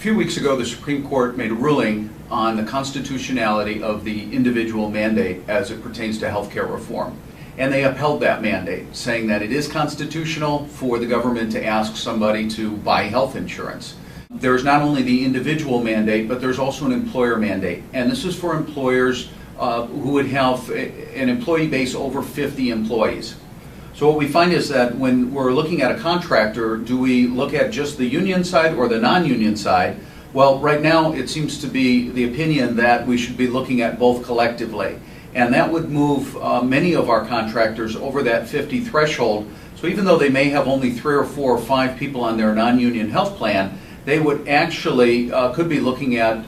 A few weeks ago, the Supreme Court made a ruling on the constitutionality of the individual mandate as it pertains to healthcare reform. And they upheld that mandate, saying that it is constitutional for the government to ask somebody to buy health insurance. There's not only the individual mandate, but there's also an employer mandate. And this is for employers who would have an employee base over 50 employees. So what we find is that when we're looking at a contractor, do we look at just the union side or the non-union side? Well, right now it seems to be the opinion that we should be looking at both collectively. And that would move many of our contractors over that 50 threshold. So even though they may have only 3 or 4 or 5 people on their non-union health plan, they would actually could be looking at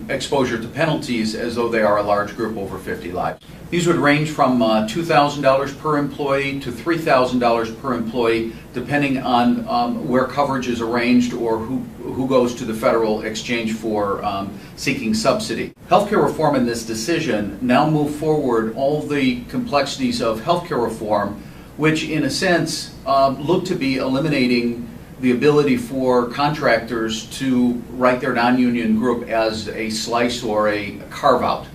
exposure to penalties as though they are a large group over 50 lives. These would range from $2,000 per employee to $3,000 per employee, depending on where coverage is arranged or who goes to the federal exchange for seeking subsidy. Healthcare reform in this decision now move forward all the complexities of healthcare reform, which in a sense look to be eliminating the ability for contractors to write their non-union group as a slice or a carve-out.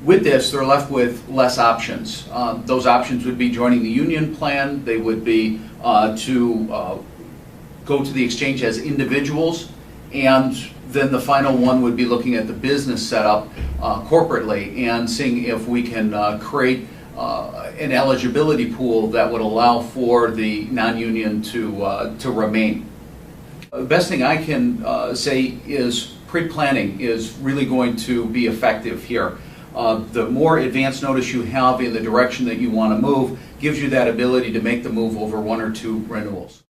With this, they're left with less options. Those options would be joining the union plan. They would be to go to the exchange as individuals, and then the final one would be looking at the business setup corporately and seeing if we can create an eligibility pool that would allow for the non-union to remain. The best thing I can say is pre-planning is really going to be effective here. The more advance notice you have in the direction that you want to move gives you that ability to make the move over 1 or 2 renewals.